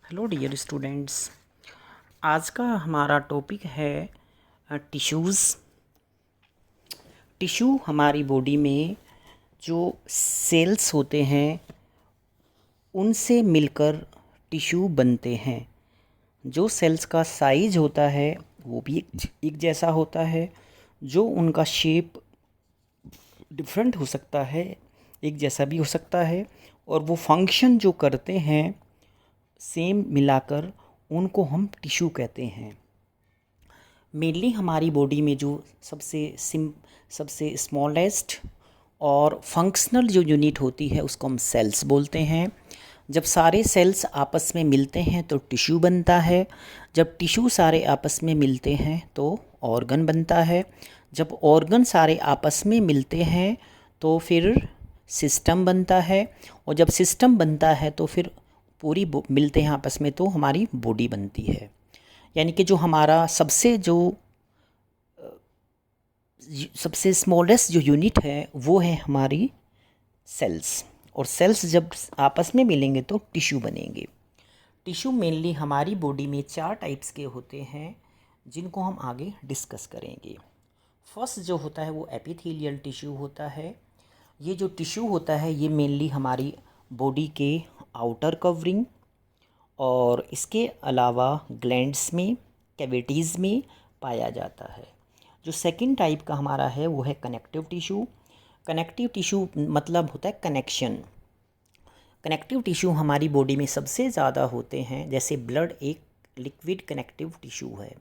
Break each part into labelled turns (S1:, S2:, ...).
S1: Hello dear students. आज का हमारा टॉपिक है टिश्यूज़। टिश्यू हमारी बॉडी में जो सेल्स होते हैं उनसे मिलकर टिश्यू बनते हैं। जो सेल्स का साइज होता है वो भी एक जैसा होता है, जो उनका शेप डिफरेंट हो सकता है, एक जैसा भी हो सकता है, और वो फंक्शन जो करते हैं सेम मिलाकर उनको हम टिश्यू कहते हैं। मेनली हमारी बॉडी में जो सबसे स्मॉलेस्ट और फंक्शनल जो यूनिट होती है उसको हम सेल्स बोलते हैं। जब सारे सेल्स आपस में मिलते हैं तो टिश्यू बनता है। जब टिश्यू सारे आपस में मिलते हैं तो ऑर्गन बनता है। जब ऑर्गन सारे आपस में मिलते हैं तो फिर सिस्टम बनता है। और जब सिस्टम बनता है तो फिर मिलते हैं आपस में तो हमारी बॉडी बनती है। यानी कि जो हमारा सबसे स्मॉलेस्ट जो यूनिट है वो है हमारी सेल्स। और सेल्स जब आपस में मिलेंगे तो टिश्यू बनेंगे। टिश्यू मेनली हमारी बॉडी में 4 टाइप्स के होते हैं जिनको हम आगे डिस्कस करेंगे। फर्स्ट जो होता है वो एपिथेलियल टिश्यू होता है। ये जो टिश्यू होता है ये मेनली हमारी बॉडी के आउटर कवरिंग और इसके अलावा ग्लैंड्स में, कैविटीज़ में पाया जाता है। जो सेकंड टाइप का हमारा है वो है कनेक्टिव टिश्यू। कनेक्टिव टिश्यू मतलब होता है कनेक्शन। कनेक्टिव टिश्यू हमारी बॉडी में सबसे ज़्यादा होते हैं। जैसे ब्लड एक लिक्विड कनेक्टिव टिश्यू है।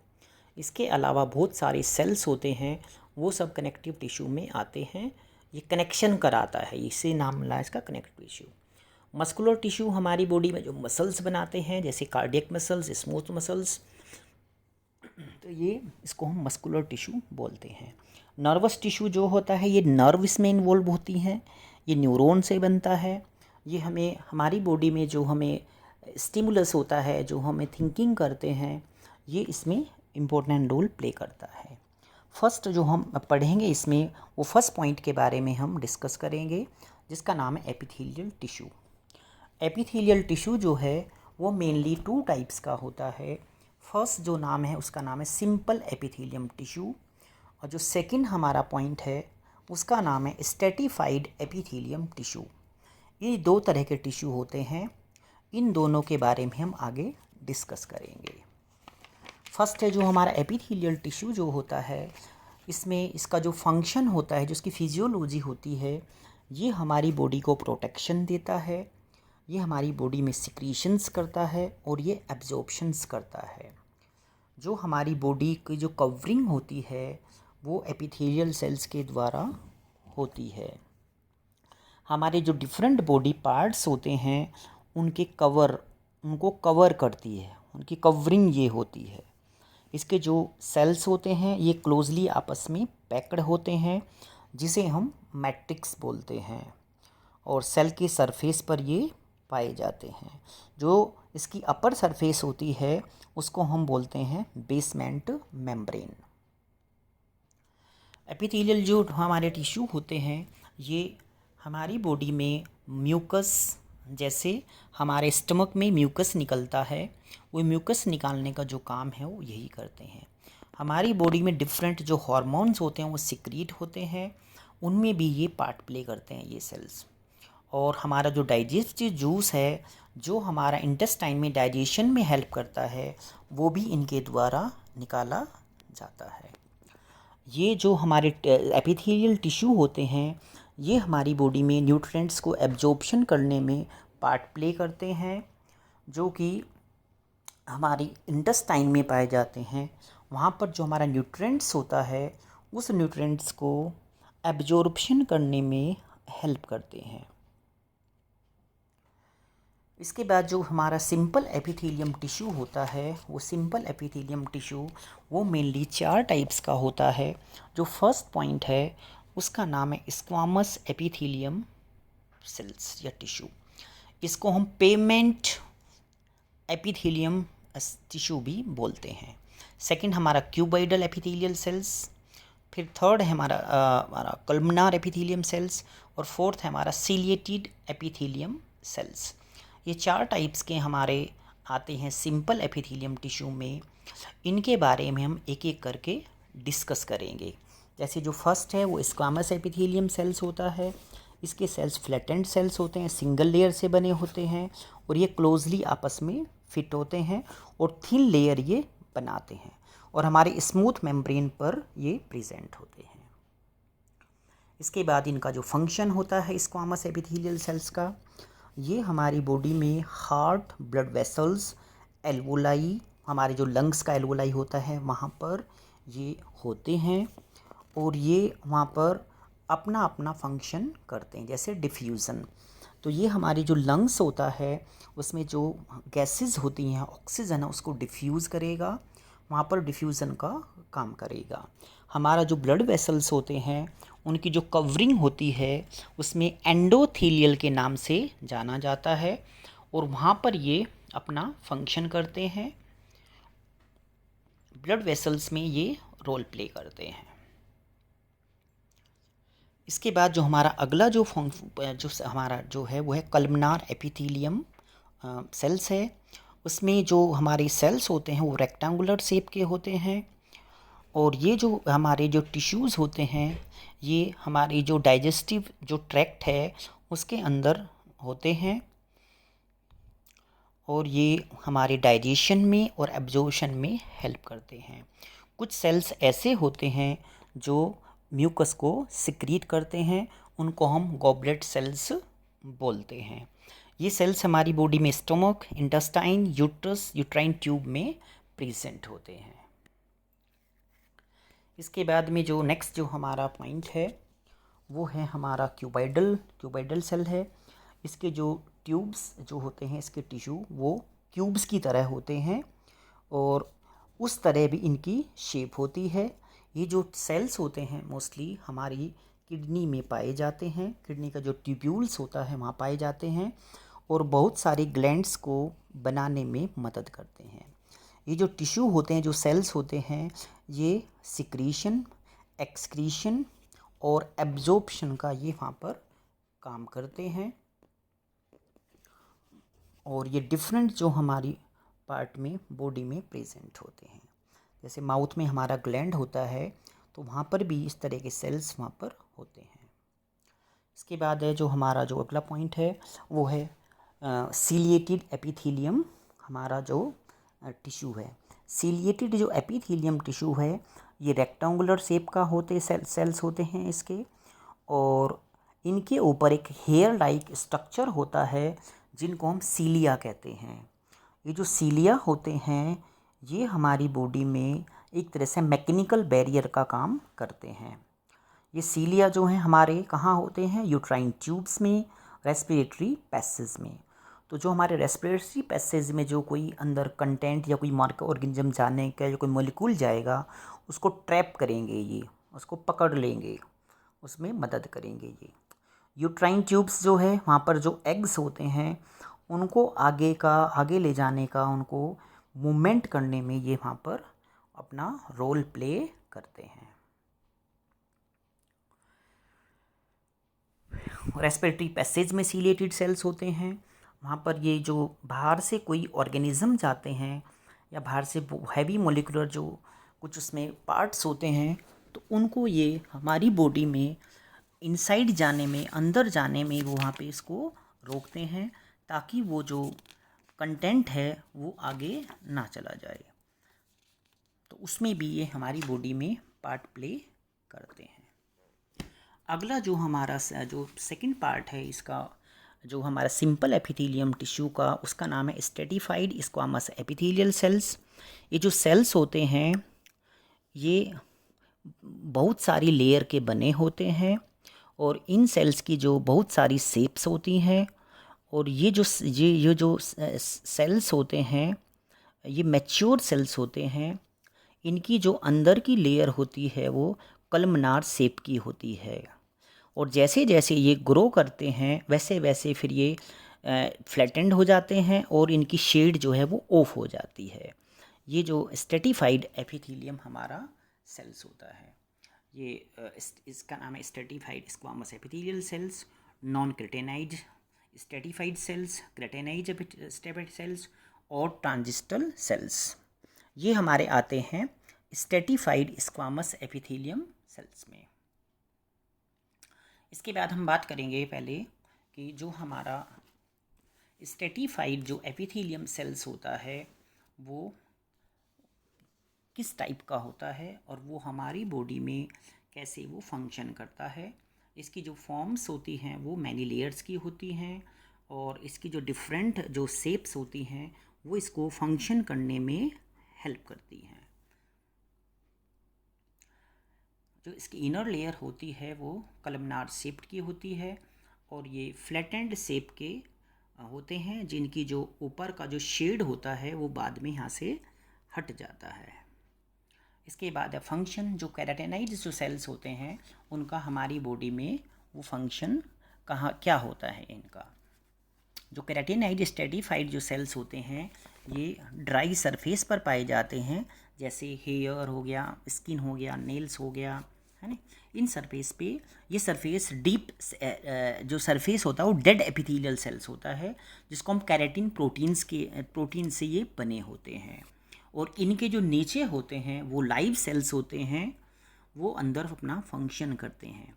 S1: इसके अलावा बहुत सारे सेल्स होते हैं, वो सब कनेक्टिव टिश्यू में आते हैं। ये कनेक्शन कराता है, इसे नाम मिला इसका कनेक्टिव टिश्यू। मस्कुलर टिश्यू हमारी बॉडी में जो मसल्स बनाते हैं, जैसे कार्डियक मसल्स, स्मूथ मसल्स, तो ये इसको हम मस्कुलर टिश्यू बोलते हैं। नर्वस टिश्यू जो होता है ये नर्व इसमें इन्वॉल्व होती हैं। ये न्यूरॉन से बनता है। ये हमें हमारी बॉडी में जो हमें स्टिमुलस होता है, जो हमें थिंकिंग करते हैं, ये इसमें इम्पोर्टेंट रोल प्ले करता है। फर्स्ट जो हम पढ़ेंगे इसमें वो फर्स्ट पॉइंट के बारे में हम डिस्कस करेंगे, जिसका नाम है एपिथेलियल टिश्यू। एपिथेलियल टिश्यू जो है वो मेनली 2 टाइप्स का होता है। फर्स्ट जो नाम है उसका नाम है सिंपल एपिथेलियम टिश्यू, और जो सेकंड हमारा पॉइंट है उसका नाम है स्ट्रेटिफाइड एपिथेलियम टिश्यू। ये 2 तरह के टिश्यू होते हैं। इन दोनों के बारे में हम आगे डिस्कस करेंगे। फर्स्ट है जो हमारा एपिथेलियल टिश्यू जो होता है, इसमें इसका जो फंक्शन होता है, जो इसकी फिजियोलॉजी होती है, ये हमारी बॉडी को प्रोटेक्शन देता है, ये हमारी बॉडी में सिक्रीशंस करता है और ये एब्जॉर्प्शंस करता है। जो हमारी बॉडी की जो कवरिंग होती है वो एपिथेलियल सेल्स के द्वारा होती है। हमारे जो डिफरेंट बॉडी पार्ट्स होते हैं उनको कवर करती है, उनकी कवरिंग ये होती है। इसके जो सेल्स होते हैं ये क्लोजली आपस में पैक्ड होते हैं, जिसे हम मैट्रिक्स बोलते हैं, और सेल के सरफेस पर ये पाए जाते हैं। जो इसकी अपर सरफेस होती है उसको हम बोलते हैं बेसमेंट मेम्ब्रेन। एपिथेलियल जो हमारे टिश्यू होते हैं ये हमारी बॉडी में म्यूकस, जैसे हमारे स्टमक में म्यूकस निकलता है, वो म्यूकस निकालने का जो काम है वो यही करते हैं। हमारी बॉडी में डिफरेंट जो हार्मोन्स होते हैं वो सिक्रीट होते हैं, उनमें भी ये पार्ट प्ले करते हैं ये सेल्स। और हमारा जो डाइजेस्टिव जूस है, जो हमारा इंटेस्टाइन में डाइजेशन में हेल्प करता है, वो भी इनके द्वारा निकाला जाता है। ये जो हमारे एपिथेलियल टिश्यू होते हैं ये हमारी बॉडी में न्यूट्रिएंट्स को एब्जॉर्प्शन करने में पार्ट प्ले करते हैं, जो कि हमारी इंटेस्टाइन में पाए जाते हैं। वहाँ पर जो हमारा न्यूट्रिएंट्स होता है उस न्यूट्रिएंट्स को एब्जॉर्प्शन करने में हेल्प करते हैं। इसके बाद जो हमारा सिंपल एपिथेलियम टिश्यू होता है, वो सिंपल एपिथेलियम टिश्यू वो मेनली 4 टाइप्स का होता है। जो फर्स्ट पॉइंट है उसका नाम है स्क्वामस एपिथेलियम सेल्स या टिश्यू। इसको हम पेमेंट एपिथेलियम टिश्यू भी बोलते हैं। सेकंड हमारा क्यूबॉइडल एपिथेलियल सेल्स, फिर थर्ड है हमारा कल्मनार एपिथेलियम सेल्स, और फोर्थ है हमारा सीलिएटेड एपिथेलियम सेल्स। ये 4 टाइप्स के हमारे आते हैं सिंपल एपिथेलियम टिश्यू में, इनके बारे में हम एक एक करके डिस्कस करेंगे। जैसे जो फर्स्ट है वो स्क्वामस एपिथेलियम सेल्स होता है। इसके सेल्स फ्लैटेंड सेल्स होते हैं, सिंगल लेयर से बने होते हैं और ये क्लोजली आपस में फिट होते हैं और थिन लेयर ये बनाते हैं और हमारे स्मूथ मेम्ब्रेन पर ये प्रेजेंट होते हैं। इसके बाद इनका जो फंक्शन होता है स्क्वामस एपिथेलियल सेल्स का, ये हमारी बॉडी में हार्ट, ब्लड वेसल्स, एल्वोलाई, हमारे जो लंग्स का एल्वोलाई होता है वहाँ पर ये होते हैं और ये वहाँ पर अपना अपना फंक्शन करते हैं, जैसे डिफ्यूज़न। तो ये हमारी जो लंग्स होता है उसमें जो गैसेस होती हैं, ऑक्सीजन है, उसको डिफ्यूज़ करेगा, वहाँ पर डिफ्यूज़न का काम करेगा। हमारा जो ब्लड वेसल्स होते हैं उनकी जो कवरिंग होती है उसमें एंडोथेलियल के नाम से जाना जाता है और वहाँ पर ये अपना फंक्शन करते हैं, ब्लड वेसल्स में ये रोल प्ले करते हैं। इसके बाद जो हमारा अगला जो हमारा जो है वो है कलमनार एपिथेलियम सेल्स है। उसमें जो हमारे सेल्स होते हैं वो रेक्टेंगुलर शेप के होते हैं और ये जो हमारे जो टिश्यूज़ होते हैं ये हमारी जो डाइजेस्टिव जो ट्रैक्ट है उसके अंदर होते हैं और ये हमारे डाइजेशन में और एब्जॉर्प्शन में हेल्प करते हैं। कुछ सेल्स ऐसे होते हैं जो म्यूकस को सिक्रीट करते हैं, उनको हम गॉबलेट सेल्स बोलते हैं। ये सेल्स हमारी बॉडी में stomach, intestine, uterus, uterine tube में प्रेजेंट होते हैं। इसके बाद में जो नेक्स्ट जो हमारा पॉइंट है वो है हमारा क्यूबाइडल सेल है। इसके जो ट्यूब्स जो होते हैं, इसके टिश्यू वो क्यूब्स की तरह होते हैं और उस तरह भी इनकी शेप होती है। ये जो सेल्स होते हैं मोस्टली हमारी किडनी में पाए जाते हैं, किडनी का जो ट्यूब्यूल्स होता है वहाँ पाए जाते हैं और बहुत सारे ग्लैंड्स को बनाने में मदद करते हैं। ये जो टिश्यू होते हैं, जो सेल्स होते हैं, ये सिक्रीशन, एक्सक्रीशन और एब्जॉर्प्शन का ये वहाँ पर काम करते हैं और ये डिफरेंट जो हमारी पार्ट में बॉडी में प्रेजेंट होते हैं। जैसे माउथ में हमारा ग्लैंड होता है तो वहाँ पर भी इस तरह के सेल्स वहाँ पर होते हैं। इसके बाद है जो हमारा जो अगला पॉइंट है वो है सीलिएटेड एपिथेलियम, हमारा जो टिश्यू है। सीलिएटेड जो एपिथेलियम टिश्यू है ये रेक्टेंगुलर शेप का होते सेल्स होते हैं इसके और इनके ऊपर एक हेयर लाइक स्ट्रक्चर होता है जिनको हम सीलिया कहते हैं। ये जो सीलिया होते हैं ये हमारी बॉडी में एक तरह से मैकेनिकल बैरियर का काम करते हैं। ये सीलिया जो हैं हमारे कहाँ होते हैं, यूट्राइन ट्यूब्स में, रेस्पिरेटरी पैसेज में। तो जो हमारे रेस्पिरेटरी पैसेज में जो कोई अंदर कंटेंट या कोई माइक्रो ऑर्गेनिज्म जाने का या कोई मॉलिक्यूल जाएगा उसको ट्रैप करेंगे, ये उसको पकड़ लेंगे, उसमें मदद करेंगे। ये यूट्राइन ट्यूब्स जो है वहाँ पर जो एग्स होते हैं उनको आगे ले जाने का, उनको मूवमेंट करने में ये वहाँ पर अपना रोल प्ले करते हैं। रेस्पिरेटरी पैसेज में सीलिएटेड सेल्स होते हैं, वहाँ पर ये जो बाहर से कोई ऑर्गेनिज्म जाते हैं या बाहर से हैवी मोलिकुलर जो कुछ उसमें पार्ट्स होते हैं तो उनको ये हमारी बॉडी में इनसाइड जाने में, अंदर जाने में वो वहाँ पे इसको रोकते हैं ताकि वो जो कंटेंट है वो आगे ना चला जाए। तो उसमें भी ये हमारी बॉडी में पार्ट प्ले करते हैं। अगला जो हमारा जो सेकंड पार्ट है इसका, जो हमारा सिंपल एपिथेलियम टिश्यू का, उसका नाम है स्ट्रेटिफाइड स्क्वामस एपिथेलियल सेल्स। ये जो सेल्स होते हैं ये बहुत सारी लेयर के बने होते हैं और इन सेल्स की जो बहुत सारी शेप्स होती हैं और ये जो सेल्स होते हैं ये मैच्योर सेल्स होते हैं। इनकी जो अंदर की लेयर होती है वो कलमनार शेप की होती है और जैसे जैसे ये ग्रो करते हैं वैसे वैसे फिर ये फ्लैटेंड हो जाते हैं और इनकी शेड जो है वो ऑफ हो जाती है। ये जो स्ट्रेटिफाइड एपिथेलियम हमारा सेल्स होता है, ये इसका नाम है stratified squamous epithelial cells, non keratinize stratified cells, keratinize cells और ट्रांजिस्टल सेल्स, ये हमारे आते हैं स्ट्रेटिफाइड स्क्वामस एपिथेलियम सेल्स में। इसके बाद हम बात करेंगे पहले कि जो हमारा स्ट्रेटिफाइड जो एपिथेलियम सेल्स होता है वो किस टाइप का होता है और वो हमारी बॉडी में कैसे वो फंक्शन करता है। इसकी जो फॉर्म्स होती हैं वो मैनी लेयर्स की होती हैं और इसकी जो डिफरेंट जो शेप्स होती हैं वो इसको फंक्शन करने में हेल्प करती हैं। जो इसकी इनर लेयर होती है वो कलमनार शेप्ड की होती है और ये फ्लैटेंड शेप के होते हैं, जिनकी जो ऊपर का जो शेड होता है वो बाद में यहाँ से हट जाता है। इसके बाद है फंक्शन। जो केराटिनाइड्स जो सेल्स होते हैं उनका हमारी बॉडी में वो फंक्शन कहाँ क्या होता है इनका। जो केराटिनाइड स्ट्रेटिफाइड जो सेल्स होते हैं ये ड्राई सरफेस पर पाए जाते हैं, जैसे हेयर हो गया, स्किन हो गया, नेल्स हो गया, है ना। इन सरफेस पे ये सरफेस डीप जो सरफेस होता है वो डेड एपिथेलियल सेल्स होता है, जिसको हम केराटिन प्रोटीन से ये बने होते हैं। और इनके जो नीचे होते हैं वो लाइव सेल्स होते हैं, वो अंदर अपना फंक्शन करते हैं।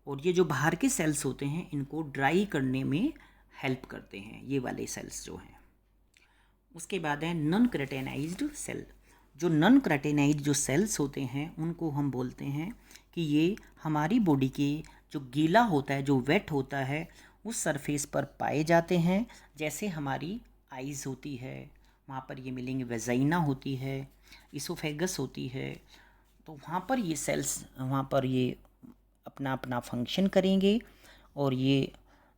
S1: और ये जो बाहर के सेल्स होते हैं इनको ड्राई करने में हेल्प करते हैं, ये वाले सेल्स जो हैं। उसके बाद है नॉन केराटिनाइज्ड सेल। जो नॉन केराटिनाइज्ड जो सेल्स होते हैं उनको हम बोलते हैं कि ये हमारी बॉडी के जो गीला होता है, जो वेट होता है, उस सरफेस पर पाए जाते हैं। जैसे हमारी आइज़ होती है, वहाँ पर ये मिलेंगे, वेजाइना होती है, इसोफेगस होती है, तो वहाँ पर ये सेल्स वहाँ पर ये अपना अपना फंक्शन करेंगे। और ये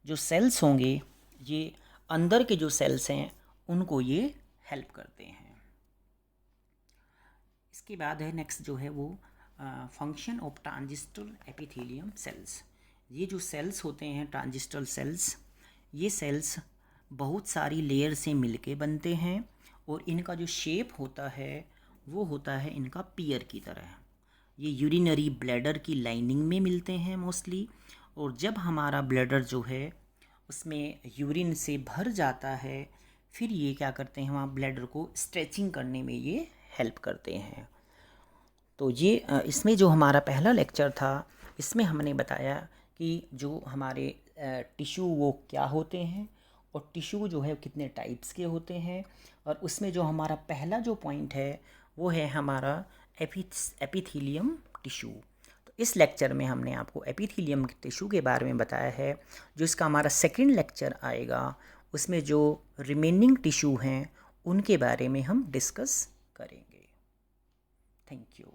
S1: जो सेल्स होंगे ये अंदर के जो सेल्स हैं उनको ये हेल्प करते हैं। इसके बाद है नेक्स्ट जो है वो फंक्शन ऑफ ट्रांजिस्टल एपिथेलियम सेल्स। ये जो सेल्स होते हैं ट्रांजिस्टल सेल्स, ये सेल्स बहुत सारी लेयर से मिलके बनते हैं और इनका जो शेप होता है वो होता है इनका पीयर की तरह। ये यूरिनरी ब्लैडर की लाइनिंग में मिलते हैं मोस्टली, और जब हमारा ब्लैडर जो है उसमें यूरिन से भर जाता है फिर ये क्या करते हैं, वहाँ ब्लैडर को स्ट्रेचिंग करने में ये हेल्प करते हैं। तो ये इसमें जो हमारा पहला लेक्चर था इसमें हमने बताया कि जो हमारे टिश्यू वो क्या होते हैं और टिश्यू जो है कितने टाइप्स के होते हैं। और उसमें जो हमारा पहला जो पॉइंट है वो है हमारा एपिथेलियम टिश्यू। तो इस लेक्चर में हमने आपको एपिथेलियम टिश्यू के बारे में बताया है। जो इसका हमारा सेकंड लेक्चर आएगा उसमें जो रिमेनिंग टिश्यू हैं उनके बारे में हम डिस्कस करेंगे। Thank you.